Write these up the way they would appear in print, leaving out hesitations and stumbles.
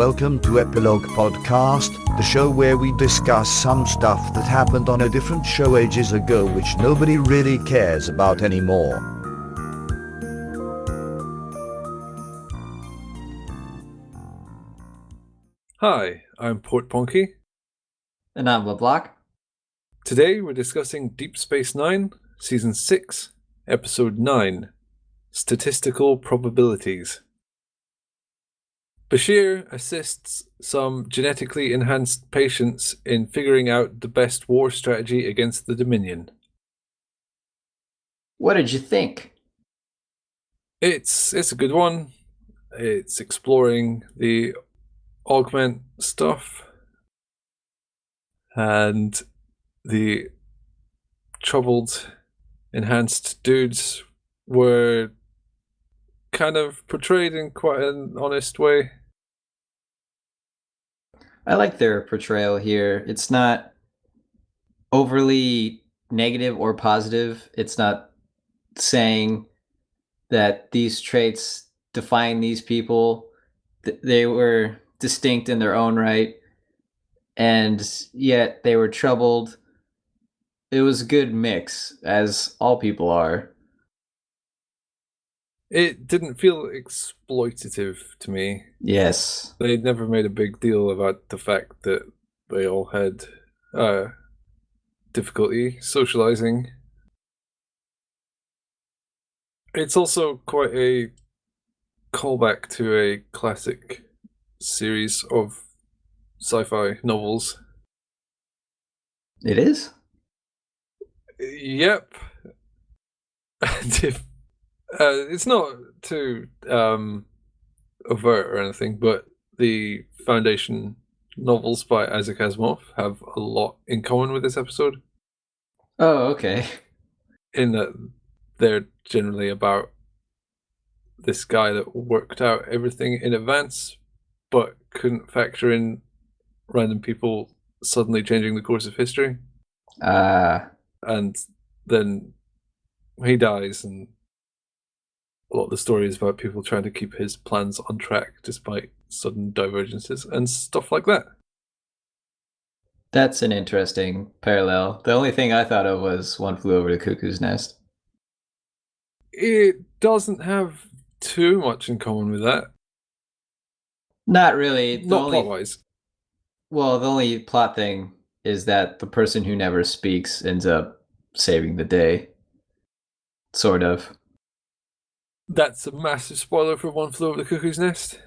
Welcome to Epilogue Podcast, the show where we discuss some stuff that happened on a different show ages ago which nobody really cares about anymore. Hi, I'm Portponky. And I'm LeBloc. Today we're discussing Deep Space Nine, Season 6, Episode 9, Statistical Probabilities. Bashir assists some genetically enhanced patients in figuring out the best war strategy against the Dominion. What did you think? It's a good one. It's exploring the augment stuff and the troubled enhanced dudes were kind of portrayed in quite an honest way. I like their portrayal here. It's not overly negative or positive. It's not saying that these traits define these people. They were distinct in their own right, and yet they were troubled. It was a good mix, as all people are. It didn't feel exploitative to me. Yes. They never made a big deal about the fact that they all had difficulty socializing. It's also quite a callback to a classic series of sci-fi novels. It is? Yep. And if it's not too overt or anything, but the Foundation novels by Isaac Asimov have a lot in common with this episode. Oh, okay. In that they're generally about this guy that worked out everything in advance, but couldn't factor in random people suddenly changing the course of history. And then he dies, and a lot of the story is about people trying to keep his plans on track despite sudden divergences and stuff like that. That's an interesting parallel. The only thing I thought of was One Flew Over the Cuckoo's Nest. It doesn't have too much in common with that. Not really. Not plot-wise. Well, the only plot thing is that the person who never speaks ends up saving the day. Sort of. That's a massive spoiler for One Flew Over the Cuckoo's Nest.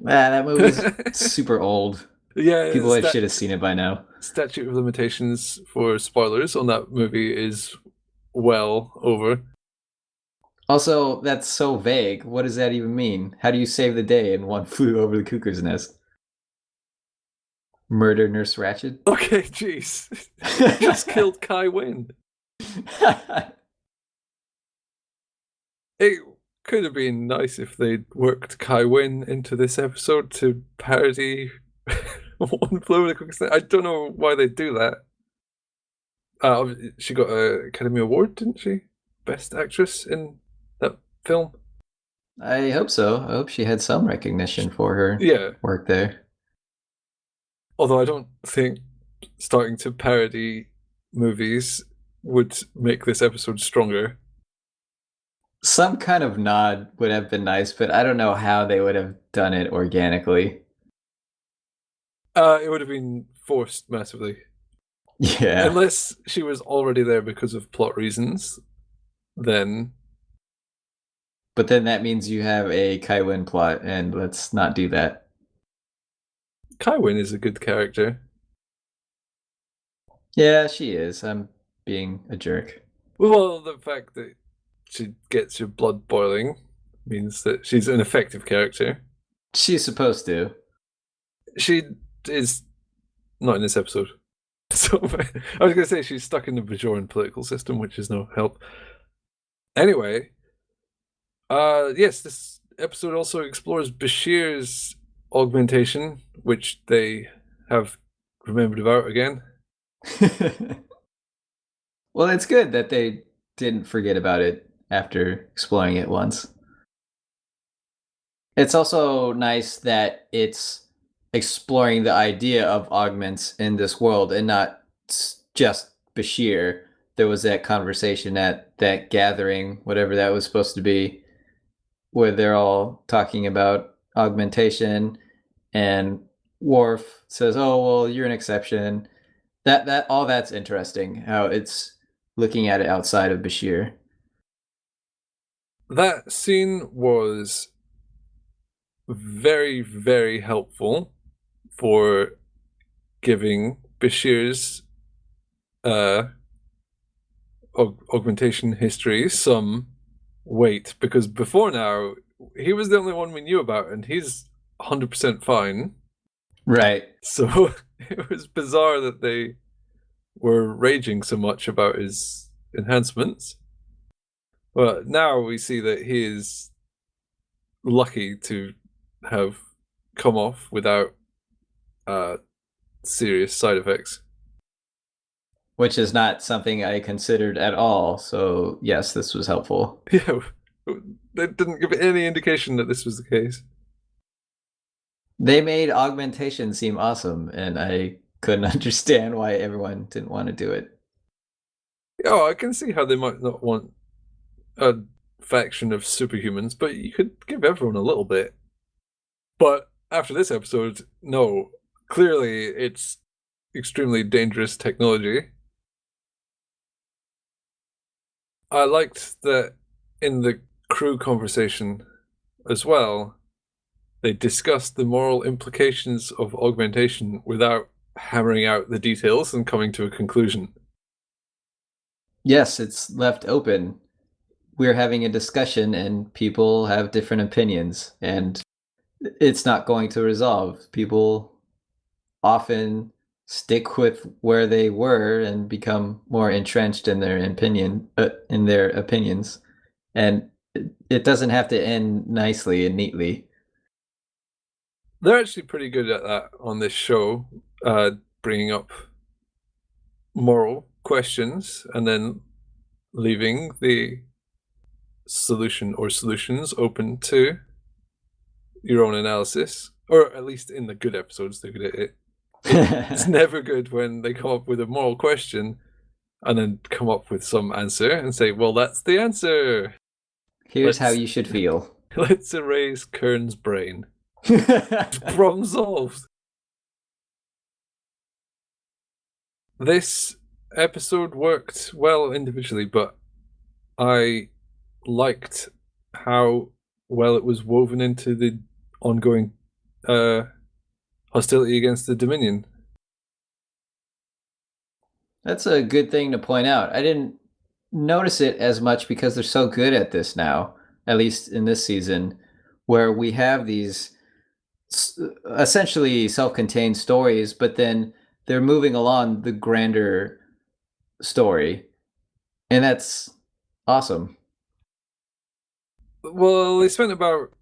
That movie's super old. Yeah, people should have seen it by now. Statute of limitations for spoilers on that movie is well over. Also, that's so vague. What does that even mean? How do you save the day in One Flew Over the Cuckoo's Nest? Murder Nurse Ratched? Okay, jeez. Just killed Kai Wynn. It could have been nice if they'd worked Kai Wynn into this episode to parody One Flew Over the Cuckoo's Nest. I don't know why they'd do that. She got an Academy Award, didn't she? Best Actress in that film? I hope so. I hope she had some recognition for her work there. Although I don't think starting to parody movies would make this episode stronger. Some kind of nod would have been nice, but I don't know how they would have done it organically. It would have been forced massively. Yeah. Unless she was already there because of plot reasons, then... But then that means you have a Kai Wynn plot, and let's not do that. Kai Wynn is a good character. Yeah, she is. I'm being a jerk. Well, the fact that she gets your blood boiling means that she's an effective character. She's supposed to. She is not in this episode. So I was going to say she's stuck in the Bajoran political system, which is no help. Anyway, yes, this episode also explores Bashir's augmentation, which they have remembered about again. Well, it's good that they didn't forget about it after exploring it once. It's also nice that it's exploring the idea of augments in this world and not just Bashir. There was that conversation at that gathering, whatever that was supposed to be, where they're all talking about augmentation, and Worf says, "Oh, well, you're an exception." That all that's interesting. How it's looking at it outside of Bashir. That scene was very, very helpful for giving Bashir's augmentation history some weight, because before now he was the only one we knew about, and he's 100% fine. Right. So it was bizarre that they were raging so much about his enhancements. But now we see that he is lucky to have come off without serious side effects. Which is not something I considered at all. So yes, this was helpful. Yeah, they didn't give any indication that this was the case. They made augmentation seem awesome, and I couldn't understand why everyone didn't want to do it. Oh, I can see how they might not want a faction of superhumans, but you could give everyone a little bit. But after this episode, no. Clearly, it's extremely dangerous technology. I liked that in the crew conversation as well, they discussed the moral implications of augmentation without hammering out the details and coming to a conclusion. Yes, it's left open. We're having a discussion, and people have different opinions, and it's not going to resolve. People often stick with where they were and become more entrenched in their opinions, and it doesn't have to end nicely and neatly. They're actually pretty good at that on this show, bringing up moral questions and then leaving the solution or solutions open to your own analysis, or at least in the good episodes they're good at it. It's never good when they come up with a moral question and then come up with some answer and say, well, that's the answer. Here's how you should feel. Let's erase Kern's brain. Problem solved. This episode worked well individually, but I liked how well it was woven into the ongoing hostility against the Dominion. That's a good thing to point out. I didn't notice it as much because they're so good at this now, at least in this season, where we have these essentially self-contained stories, but then they're moving along the grander story, and that's awesome. Well, they spent about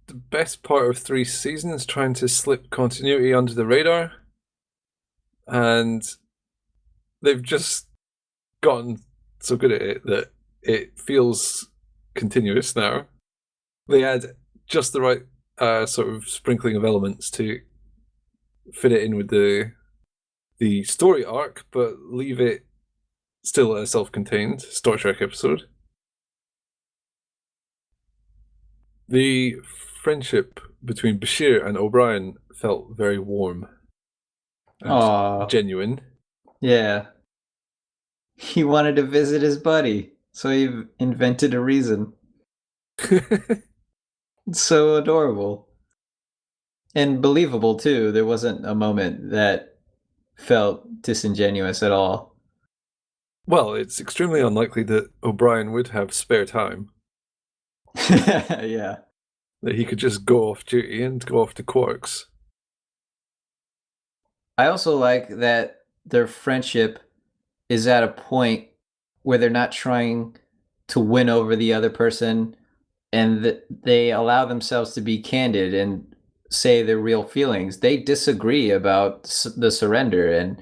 the best part of 3 seasons trying to slip continuity under the radar, and they've just gotten so good at it that it feels continuous now. They add just the right sort of sprinkling of elements to fit it in with the story arc, but leave it still a self-contained Star Trek episode. The friendship between Bashir and O'Brien felt very warm and genuine. Yeah. He wanted to visit his buddy, so he invented a reason. It's so adorable. And believable, too. There wasn't a moment that felt disingenuous at all. Well, it's extremely unlikely that O'Brien would have spare time. Yeah. That he could just go off duty and go off to Quarks. I also like that their friendship is at a point where they're not trying to win over the other person, and they allow themselves to be candid and say their real feelings. They disagree about the surrender, and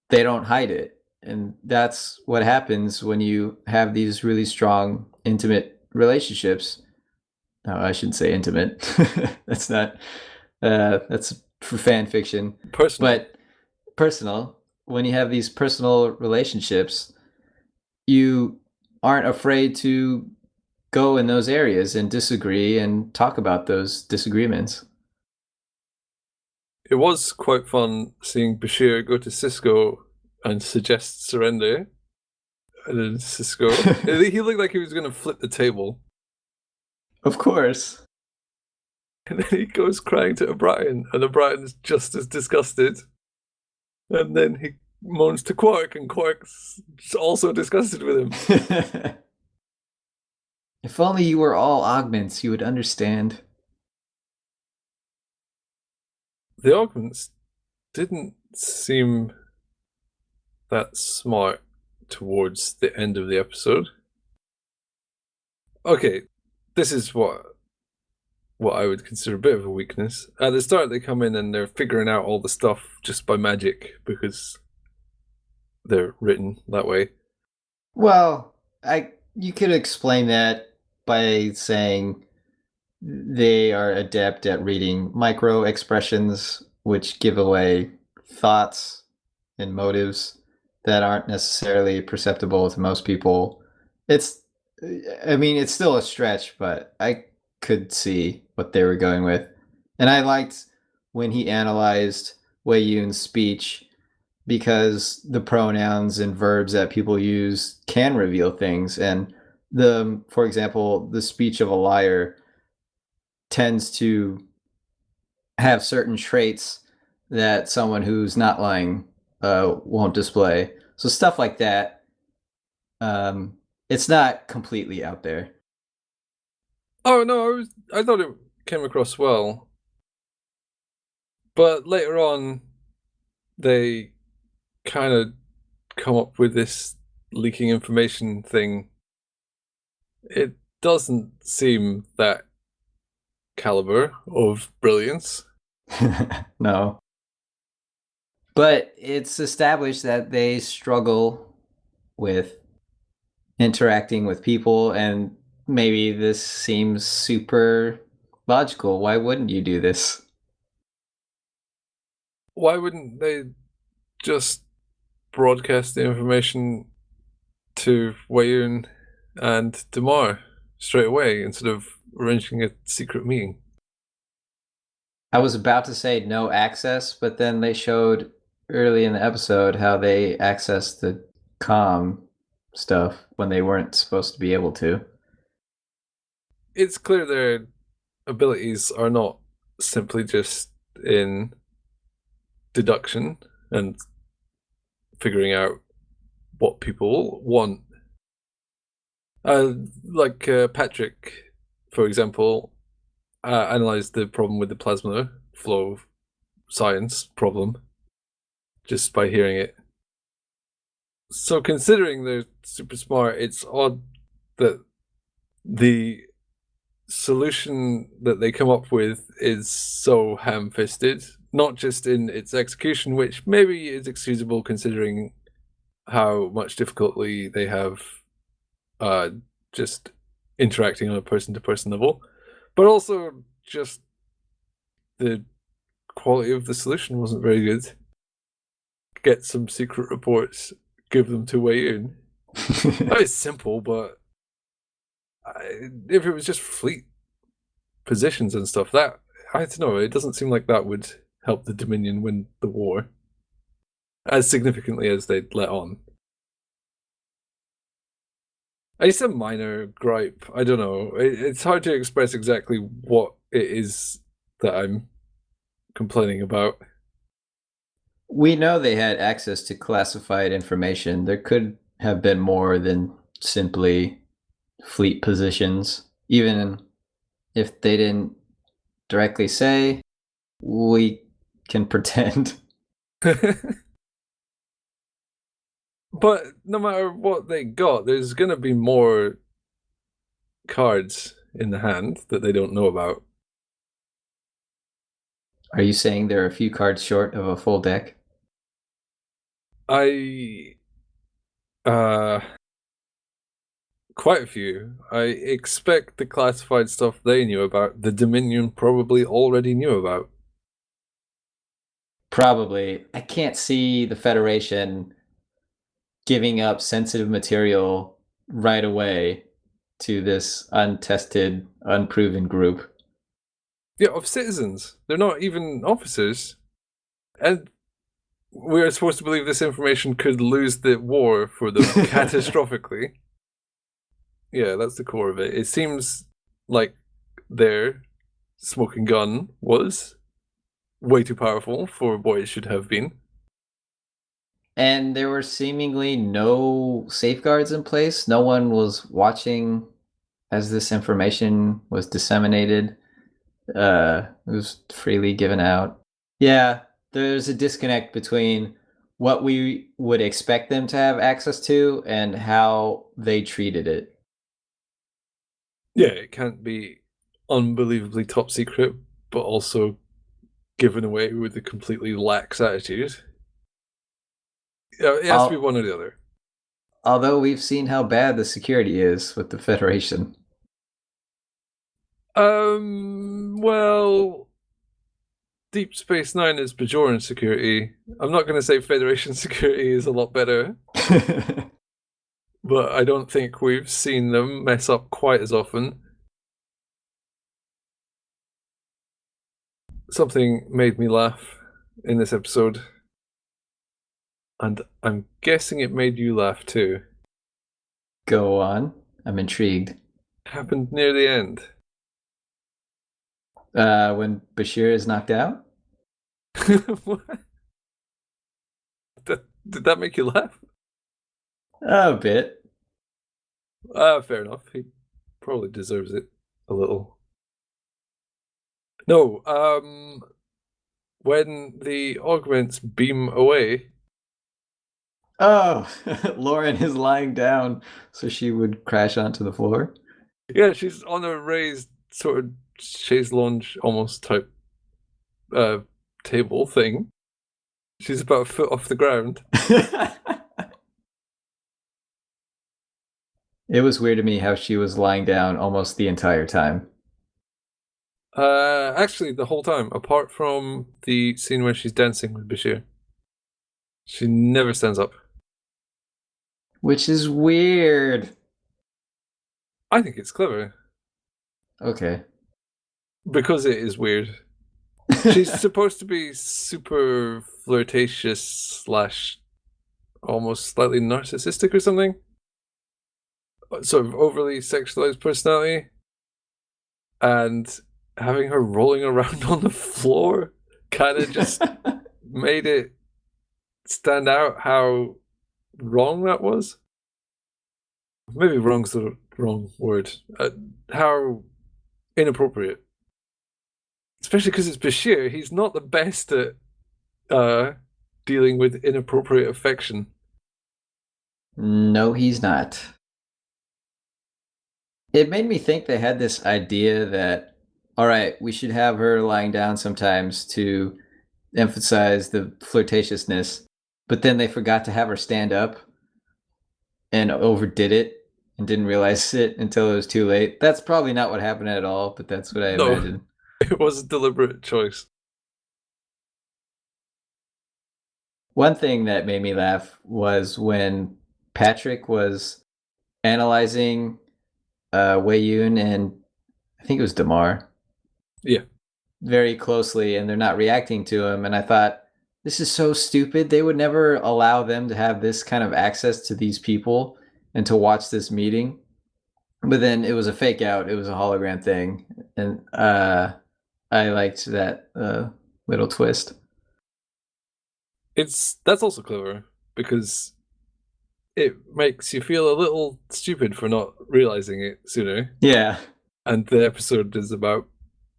they don't hide it. And that's what happens when you have these really strong, intimate relationships. No, I shouldn't say intimate. That's not. That's for fan fiction. Personal. But personal. When you have these personal relationships, you aren't afraid to go in those areas and disagree and talk about those disagreements. It was quite fun seeing Bashir go to Cisco and suggest surrender. And then Cisco, he looked like he was going to flip the table. Of course. And then he goes crying to O'Brien, and O'Brien's just as disgusted. And then he moans to Quark, and Quark's also disgusted with him. If only you were all augments, you would understand. The augments didn't seem that smart towards the end of the episode. Okay, this is what I would consider a bit of a weakness. At the start, they come in and they're figuring out all the stuff just by magic because they're written that way. Well, you could explain that by saying they are adept at reading micro expressions, which give away thoughts and motives that aren't necessarily perceptible to most people. It's still a stretch, but I could see what they were going with. And I liked when he analyzed Wei Yun's speech because the pronouns and verbs that people use can reveal things. And for example, the speech of a liar tends to have certain traits that someone who's not lying won't display. So stuff like that. It's not completely out there. Oh no, I thought it came across well. But later on, they kind of come up with this leaking information thing. It doesn't seem that caliber of brilliance. No. But it's established that they struggle with interacting with people, and maybe this seems super logical. Why wouldn't you do this? Why wouldn't they just broadcast the information to Wei Yun and Damar straight away instead of arranging a secret meeting? I was about to say no access, but then they showed early in the episode how they accessed the comm stuff when they weren't supposed to be able to. It's clear their abilities are not simply just in deduction and figuring out what people want. Patrick, for example, analyzed the problem with the plasma flow science problem just by hearing it. So considering they're super smart, it's odd that the solution that they come up with is so ham-fisted, not just in its execution, which maybe is excusable considering how much difficulty they have just interacting on a person-to-person level, but also just the quality of the solution wasn't very good. Get some secret reports, give them to Wei Yun. That is simple, but if it was just fleet positions and stuff, that I don't know. It doesn't seem like that would help the Dominion win the war as significantly as they'd let on. It's a minor gripe. I don't know. It's hard to express exactly what it is that I'm complaining about. We know they had access to classified information. There could have been more than simply fleet positions. Even if they didn't directly say, we can pretend. But no matter what they got, there's going to be more cards in the hand that they don't know about. Are you saying they're a few cards short of a full deck? Quark Quite a few. I expect the classified stuff they knew about, the Dominion probably already knew about. Probably. I can't see the Federation giving up sensitive material right away to this untested, unproven group. Yeah, of citizens. They're not even officers. And we're supposed to believe this information could lose the war for them catastrophically. Yeah, that's the core of it. It seems like their smoking gun was way too powerful for what it should have been. And there were seemingly no safeguards in place. No one was watching as this information was disseminated. It was freely given out. Yeah, there's a disconnect between what we would expect them to have access to and how they treated it. Yeah, it can't be unbelievably top secret, but also given away with a completely lax attitude. Yeah, it has to be one or the other. Although we've seen how bad the security is with the Federation. Well, Deep Space Nine is Bajoran security. I'm not going to say Federation security is a lot better, but I don't think we've seen them mess up quite as often. Something made me laugh in this episode, and I'm guessing it made you laugh too. Go on. I'm intrigued. Happened near the end. When Bashir is knocked out? What? Did that make you laugh? A bit. Fair enough. He probably deserves it a little. No, when the augments beam away. Oh, Lauren is lying down so she would crash onto the floor. Yeah, she's on a raised sort of chaise lounge almost type table thing. She's about a foot off the ground. It was weird to me how she was lying down almost the entire time. Actually, the whole time, apart from the scene where she's dancing with Bashir. She never stands up. Which is weird. I think it's clever. Okay. Because it is weird. She's supposed to be super flirtatious / almost slightly narcissistic or something. Sort of overly sexualized personality. And having her rolling around on the floor kind of just made it stand out how wrong that was. Maybe wrong's the wrong word. How inappropriate. Especially because it's Bashir. He's not the best at dealing with inappropriate affection. No, he's not. It made me think they had this idea that, all right, we should have her lying down sometimes to emphasize the flirtatiousness, but then they forgot to have her stand up and overdid it and didn't realize it until it was too late. That's probably not what happened at all, but that's what I imagine. It was a deliberate choice. One thing that made me laugh was when Patrick was analyzing Wei Yun and I think it was Damar. Yeah. Very closely, and they're not reacting to him. And I thought, this is so stupid. They would never allow them to have this kind of access to these people and to watch this meeting. But then it was a fake out. It was a hologram thing. And I liked that little twist. That's also clever because it makes you feel a little stupid for not realizing it sooner. Yeah. And the episode is about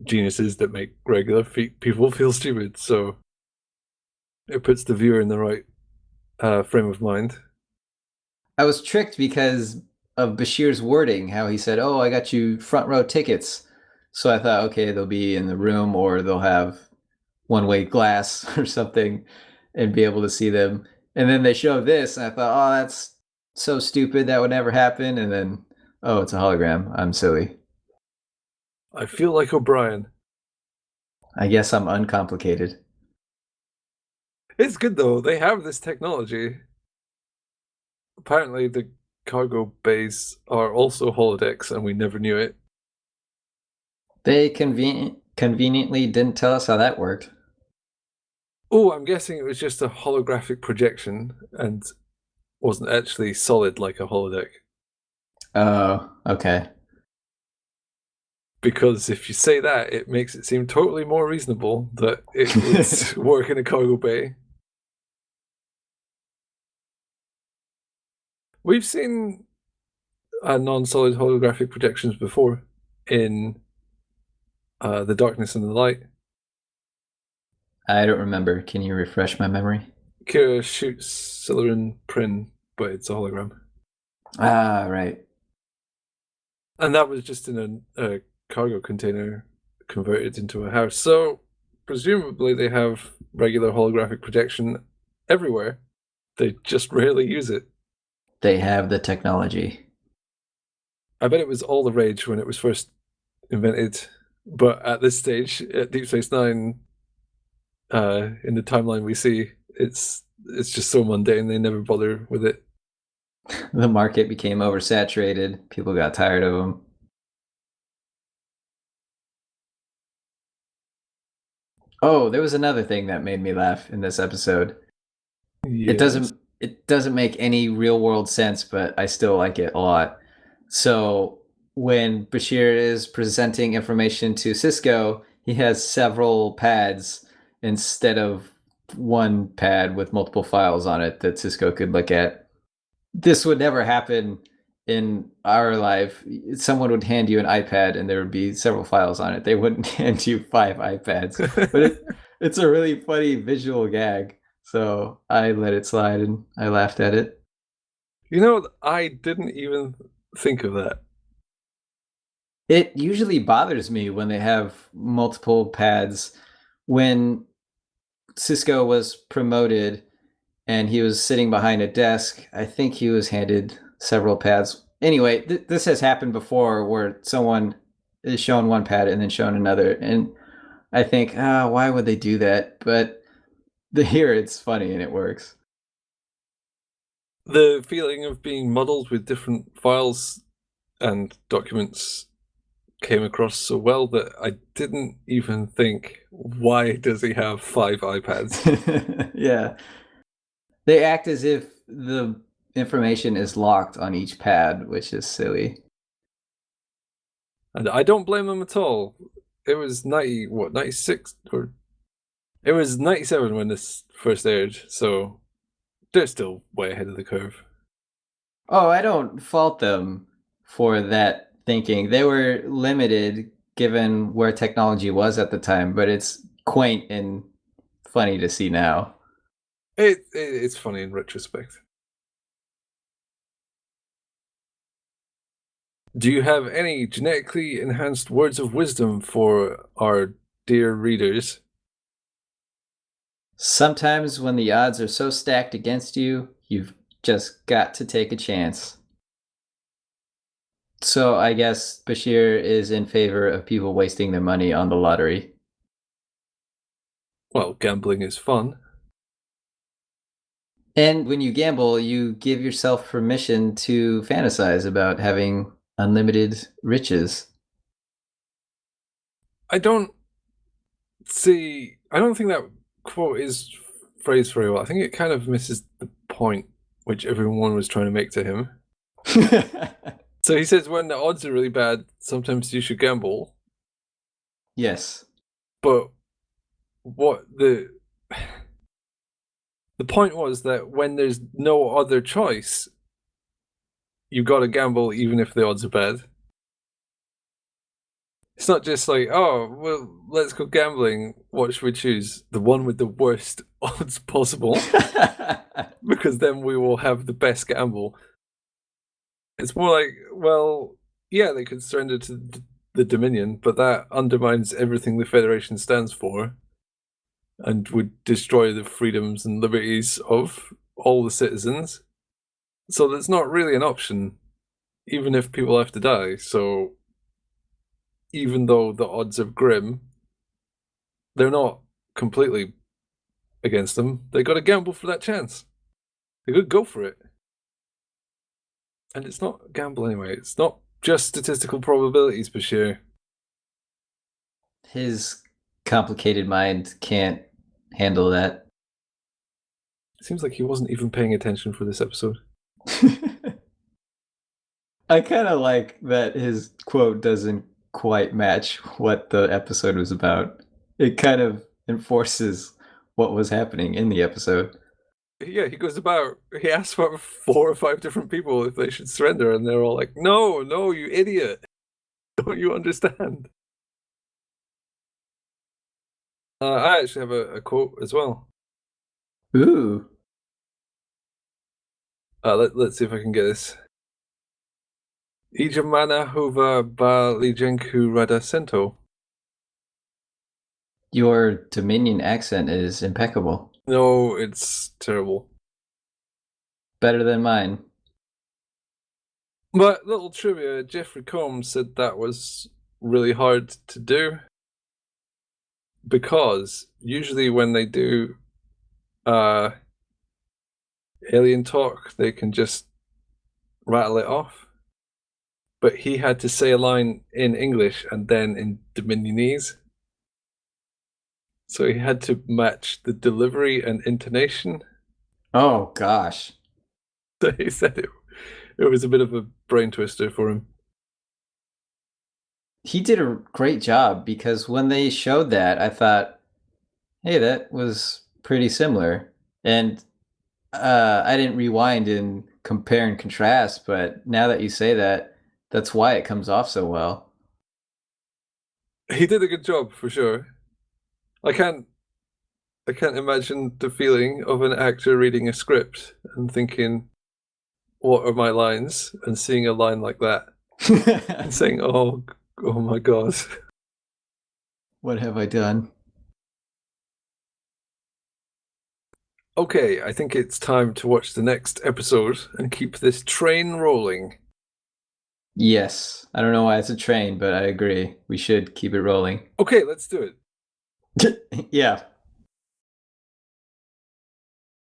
geniuses that make regular people feel stupid, so it puts the viewer in the right frame of mind. I was tricked because of Bashir's wording, how he said, "Oh, I got you front row tickets." So I thought, okay, they'll be in the room or they'll have one-way glass or something and be able to see them. And then they show this, and I thought, oh, that's so stupid. That would never happen. And then Oh, it's a hologram. I'm silly. I feel like O'Brien. I guess I'm uncomplicated. It's good though. They have this technology. Apparently, the cargo bays are also holodecks, and we never knew it. They conveniently didn't tell us how that worked. Oh, I'm guessing it was just a holographic projection and wasn't actually solid like a holodeck. Oh, okay. Because if you say that, it makes it seem totally more reasonable that it would work in a cargo bay. We've seen non-solid holographic projections before in The Darkness and the Light. I don't remember. Can you refresh my memory? Kira shoots Silerin Prin, but it's a hologram. Ah, right. And that was just in a cargo container converted into a house. So presumably they have regular holographic projection everywhere. They just rarely use it. They have the technology. I bet it was all the rage when it was first invented. But at this stage, at Deep Space Nine, in the timeline we see, it's just so mundane, they never bother with it. The market became oversaturated. People got tired of them. Oh, there was another thing that made me laugh in this episode. Yes. It doesn't make any real world sense, but I still like it a lot. So when Bashir is presenting information to Cisco, he has several pads instead of one pad with multiple files on it that Cisco could look at. This would never happen in our life. Someone would hand you an iPad and there would be several files on it. They wouldn't hand you 5 iPads. But it's a really funny visual gag. So I let it slide and I laughed at it. You know, I didn't even think of that. It usually bothers me when they have multiple pads. When Cisco was promoted and he was sitting behind a desk, I think he was handed several pads. Anyway, this has happened before where someone is shown one pad and then shown another. And I think, why would they do that? But here it's funny and it works. The feeling of being muddled with different files and documents came across so well that I didn't even think, why does he have 5 iPads? Yeah. They act as if the information is locked on each pad, which is silly. And I don't blame them at all. It was 96? Or it was 97 when this first aired, so they're still way ahead of the curve. Oh, I don't fault them for that thinking. They were limited given where technology was at the time, but it's quaint and funny to see now. It's funny in retrospect. Do you have any genetically enhanced words of wisdom for our dear readers? Sometimes when the odds are so stacked against you, you've just got to take a chance. So I guess Bashir is in favor of people wasting their money on the lottery. Well, gambling is fun. And when you gamble, you give yourself permission to fantasize about having unlimited riches. I don't think that quote is phrased very well. I think it kind of misses the point which everyone was trying to make to him. So he says when the odds are really bad, sometimes you should gamble. Yes. But what the point was that when there's no other choice, you got to gamble even if the odds are bad. It's not just like, oh, well, let's go gambling. What should we choose? The one with the worst odds possible, because then we will have the best gamble. It's more like, well, yeah, they could surrender to the Dominion, but that undermines everything the Federation stands for and would destroy the freedoms and liberties of all the citizens. So that's not really an option. even if people have to die. So even though the odds are grim, they're not completely against them. They got to gamble for that chance. They could go for it. And it's not a gamble anyway. It's not just statistical probabilities per share. His complicated mind can't handle that. It seems like he wasn't even paying attention for this episode. I kind of like that his quote doesn't quite match what the episode was about. It kind of enforces what was happening in the episode. Yeah, he asks about 4 or 5 different people if they should surrender, and they're all like, no, you idiot. Don't you understand? I actually have a quote as well. Ooh. Let's see if I can get this. Ijamana huva ba lijenku rada sento. Your Dominion accent is impeccable. No, it's terrible. Better than mine. But little trivia, Jeffrey Combs said that was really hard to do because usually when they do alien talk, they can just rattle it off. But he had to say a line in English and then in Dominionese. So he had to match the delivery and intonation. Oh, gosh. So he said it was a bit of a brain twister for him. He did a great job because when they showed that, I thought, hey, that was pretty similar. And I didn't rewind and compare and contrast, but now that you say that, that's why it comes off so well. He did a good job for sure. I can't imagine the feeling of an actor reading a script and thinking, what are my lines? And seeing a line like that and saying, oh my God. What have I done? Okay, I think it's time to watch the next episode and keep this train rolling. Yes. I don't know why it's a train, but I agree. We should keep it rolling. Okay, let's do it. Yeah.